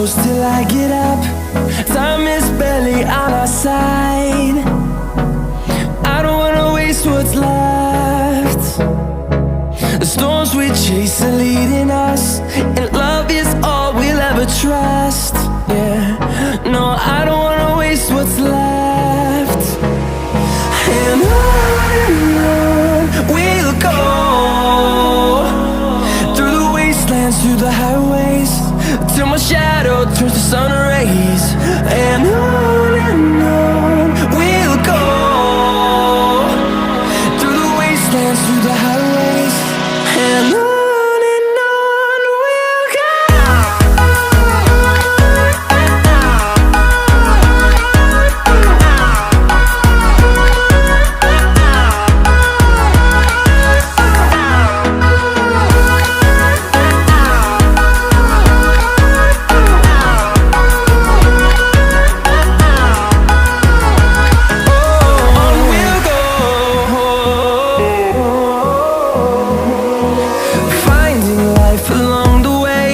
close till I get up. Time is barely on our side. I don't wanna waste what's left. The storms we chase are leading us, and love is all we'll ever trust. Yeah, no, I don't wanna waste what's left. And on we'll go, through the wastelands, through the highways, till my shadow turns to sun rays. And on we'll go, through the wastelands, through the highways, and on. Along the way,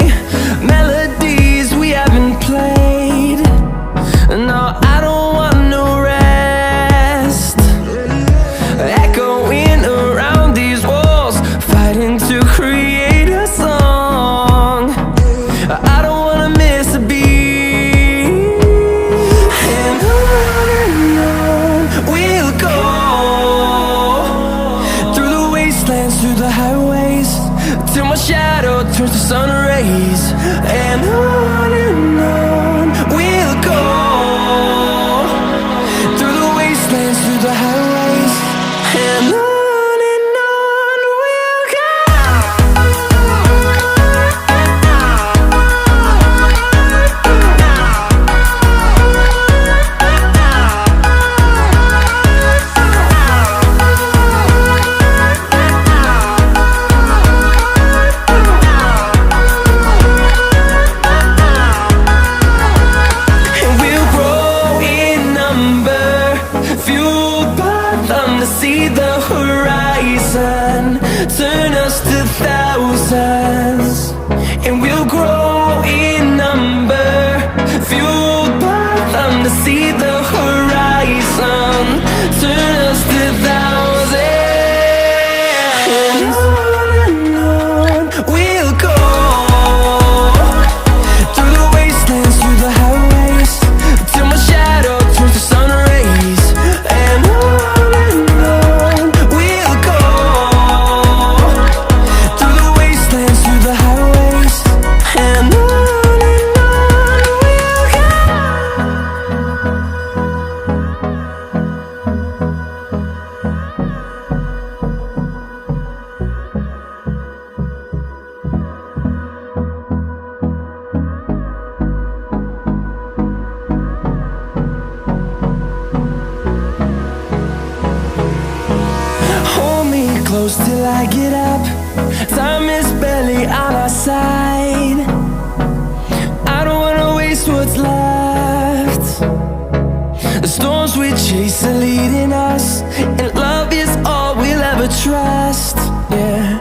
melodies we haven't played. No, I don't want no rest. Echoing around these walls, fighting to create a song. I don't wanna miss a beat. And on we'll go, through the wastelands, through the highways, till my shadow turns to sun rays. And on we'll go, through the wastelands, through the highways, and on we'll go. See the horizon turn us to thousands, and we'll grow in number, fueled by them. To see the horizon turn us to thousands, and on we'll go, through the wastelands, through the highways, till my shadow turns to sun rays. And close till I get up. Time is barely on our side. I don't wanna waste what's left. The storms we chase are leading us, and love is all we'll ever trust. Yeah,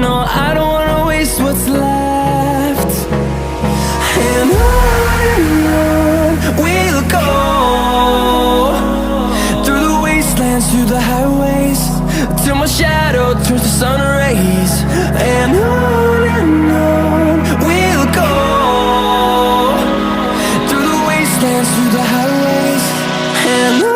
no, I don't wanna waste what's left. And on we'll go, through the wastelands, through the highways, till my shadow turns to sun rays. And on we'll go, through the wastelands, through the highways, and on.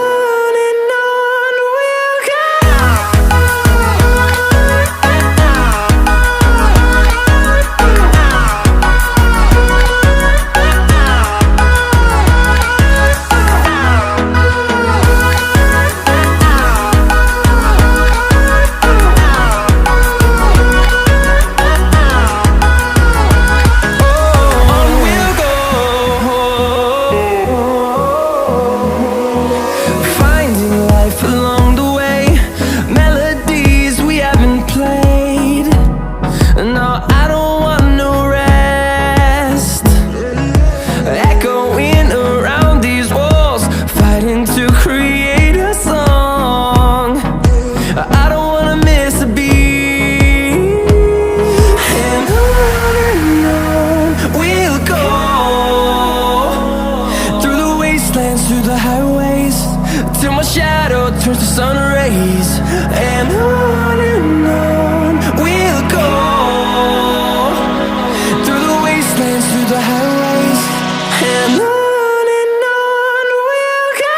till my shadow turns to sun rays. And on we'll go, through the wastelands, through the highways. And on we'll go.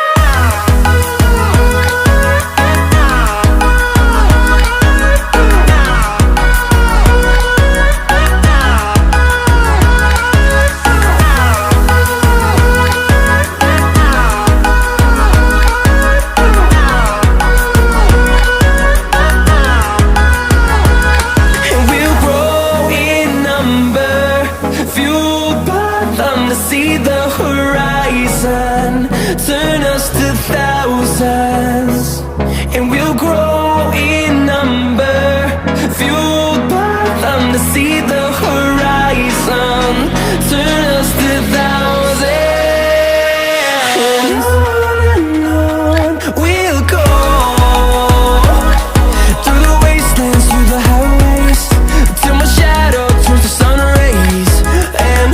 See the horizon turn us to thousands, and we'll grow in number, fueled by them. To see the horizon turn us to thousands, and on we'll go, through the wastelands, through the highways, till my shadow turns to sun rays. And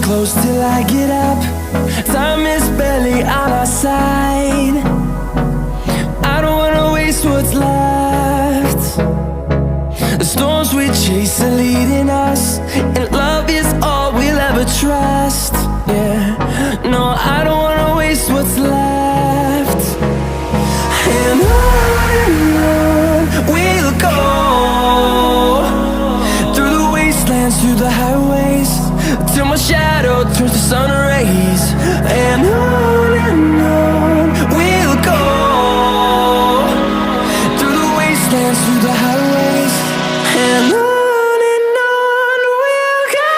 close till I get up. Time is barely on our side. I don't wanna waste what's left. The storms we chase are leading us, and love is all we'll ever trust. Yeah, no, I don't wanna waste what's left. And on we'll go, through the wastelands, through the highways, till my shadow turns to sun rays. And on we'll go, through the wastelands, through the highways. And on we'll go.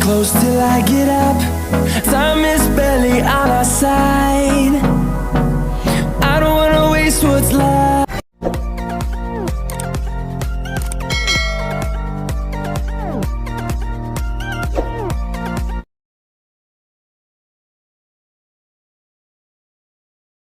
close till I get up. Time is barely on our side.